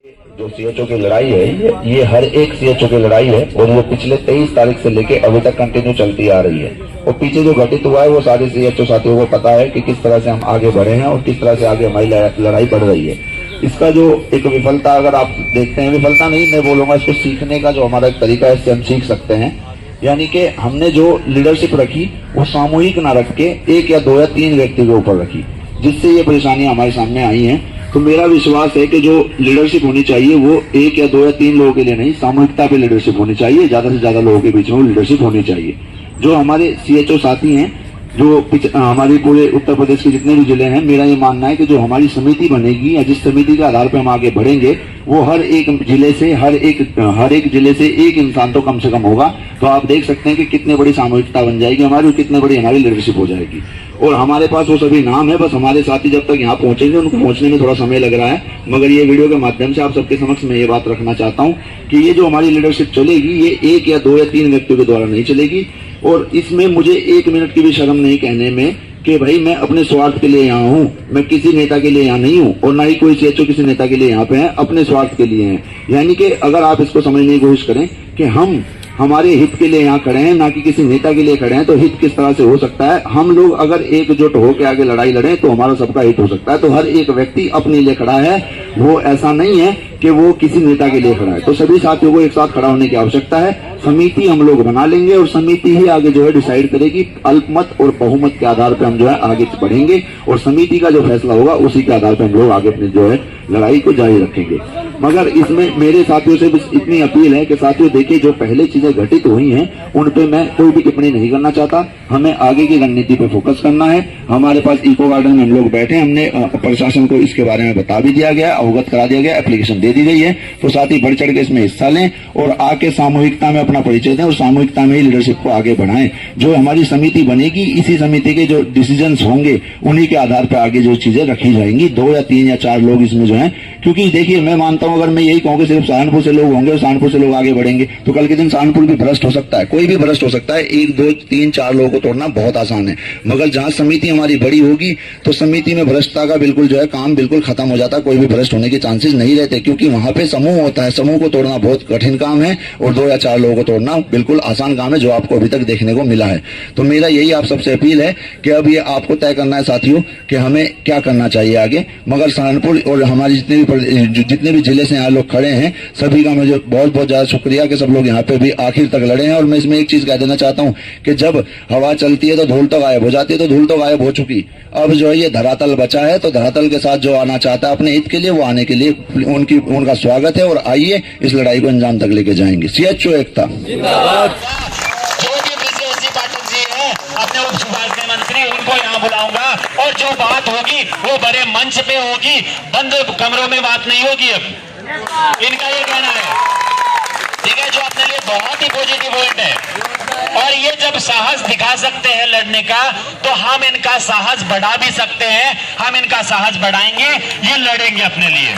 जो सीएचओ की लड़ाई है ये हर एक सीएचओ की लड़ाई है और ये पिछले 23 तारीख से लेके अभी तक कंटिन्यू चलती आ रही है। और पीछे जो घटित हुआ है वो सारे सीएचओ साथियों को पता है कि किस तरह से हम आगे बढ़े हैं और किस तरह से आगे हमारी लड़ाई बढ़ रही है। इसका जो एक विफलता अगर आप देखते हैं, विफलता नहीं मैं बोलूंगा, इसको सीखने का जो हमारा एक तरीका है इससे हम सीख सकते हैं। यानी कि हमने जो लीडरशिप रखी वो सामूहिक ना रख के 1 या 2 या 3 व्यक्ति के ऊपर रखी, जिससे ये परेशानी हमारे सामने आई है। तो मेरा विश्वास है कि जो लीडरशिप होनी चाहिए वो 1 या 2 या 3 लोगों के लिए नहीं, सामूहिकता पे लीडरशिप होनी चाहिए। ज्यादा से ज्यादा लोगों के बीच में लीडरशिप होनी चाहिए। जो हमारे सीएचओ साथी हैं, जो हमारे पूरे उत्तर प्रदेश के जितने भी जिले हैं, मेरा ये मानना है कि जो हमारी समिति बनेगी या जिस समिति के आधार पर हम आगे बढ़ेंगे वो हर एक जिले से एक इंसान तो कम से कम होगा। तो आप देख सकते हैं कि कितनी बड़ी सामूहिकता बन जाएगी हमारी और कितनी बड़ी हमारी लीडरशिप हो जाएगी। और हमारे पास वो सभी नाम है, बस हमारे साथी जब तक यहाँ पहुंचेंगे उनको पहुंचने में थोड़ा समय लग रहा है। मगर ये वीडियो के माध्यम से आप सबके समक्ष मैं ये बात रखना चाहता हूँ कि ये जो हमारी लीडरशिप चलेगी ये 1 या 2 या 3 व्यक्तियों के द्वारा नहीं चलेगी। और इसमें मुझे 1 मिनट की भी शर्म नहीं कहने में कि भाई मैं अपने स्वार्थ के लिए यहाँ हूँ, मैं किसी नेता के लिए यहाँ नहीं हूँ और ना ही कोई सीएचओ किसी नेता के लिए यहाँ पे है, अपने स्वार्थ के लिए हैं। यानी कि अगर आप इसको समझने की कोशिश करें कि हम हमारे हित के लिए यहाँ खड़े हैं, ना कि किसी नेता के लिए खड़े हैं, तो हित किस तरह से हो सकता है। हम लोग अगर एकजुट होकर आगे लड़ाई लड़े तो हमारा सबका हित हो सकता है। तो हर एक व्यक्ति अपने लिए खड़ा है, वो ऐसा नहीं है कि वो किसी नेता के लिए खड़ा है। तो सभी साथियों को एक साथ खड़ा होने की आवश्यकता है। समिति हम लोग बना लेंगे और समिति ही आगे जो है डिसाइड करेगी। अल्पमत और बहुमत के आधार पर हम जो है आगे बढ़ेंगे और समिति का जो फैसला होगा उसी के आधार पर हम लोग आगे अपनी जो है लड़ाई को जारी रखेंगे। मगर इसमें मेरे साथियों से बस इतनी अपील है कि साथियों देखिए, जो पहले चीजें घटित हुई हैं उन पे मैं कोई भी टिप्पणी नहीं करना चाहता। हमें आगे की रणनीति पे फोकस करना है। हमारे पास इको गार्डन में हम लोग बैठे, हमने प्रशासन को इसके बारे में बता भी दिया गया, अवगत करा दिया गया, एप्लीकेशन दे दी गई है। तो साथी बढ़ चढ़ के इसमें हिस्सा लें और आके सामूहिकता में अपना परिचय दें और सामूहिकता में ही लीडरशिप को आगे बढ़ाएं। जो हमारी समिति बनेगी, इसी समिति के जो डिसीजंस होंगे उन्हीं के आधार पर आगे जो चीजें रखी जाएंगी। 2 या 3 या 4 लोग इसमें जो है, क्योंकि देखिए मैं मानता हूं अगर मैं यही कहूं कि सिर्फ सहारनपुर से लोग होंगे और सहारनपुर से लोग आगे बढ़ेंगे तो कल के दिन सहारनपुर भी भ्रष्ट हो सकता है, कोई भी भ्रष्ट हो सकता है। 1, 2, 3, 4 लोगों को तोड़ना बहुत आसान है। मगर जहां समिति हमारी बड़ी होगी तो समिति में भ्रष्टता का बिल्कुल जो है काम बिल्कुल खत्म हो जाता है। कोई भी भ्रष्ट होने के चांसेस नहीं रहते, क्योंकि वहां पे समूह होता है। समूह को तोड़ना बहुत कठिन काम है और 2 या 4 लोगों को तोड़ना बिल्कुल आसान काम है, जो आपको अभी तक देखने को मिला है। तो मेरा यही आप सबसे अपील है कि अब ये आपको तय करना है साथियों कि हमें क्या करना चाहिए आगे। मगर सहारनपुर और हमारी जितने भी जिले से यहाँ लोग खड़े हैं सभी का मुझे बहुत बहुत ज्यादा शुक्रिया कि सब लोग यहाँ पे भी आखिर तक लड़े हैं। और मैं इसमें एक चीज कह देना चाहता हूँ कि जब हवा चलती है तो धूल तो गायब हो जाती है, तो धूल तो गायब हो चुकी। अब जो है ये धरातल बचा है, तो धरातल के साथ जो आना चाहता है अपने हित के लिए वो आने के लिए उनका स्वागत है। और आइए इस लड़ाई को अंजाम तक लेके जाएंगे। सीएचओ एकता जिंदाबाद। अपने उप सुभाष मंत्री उनको यहाँ बुलाऊंगा और जो बात होगी वो बड़े मंच पे होगी, बंद कमरों में बात नहीं होगी। अब इनका ये कहना है, ठीक है, जो अपने लिए बहुत ही पॉजिटिव पॉइंट है। और ये जब साहस दिखा सकते हैं लड़ने का तो हम इनका साहस बढ़ा भी सकते हैं। हम इनका साहस बढ़ाएंगे, ये लड़ेंगे अपने लिए।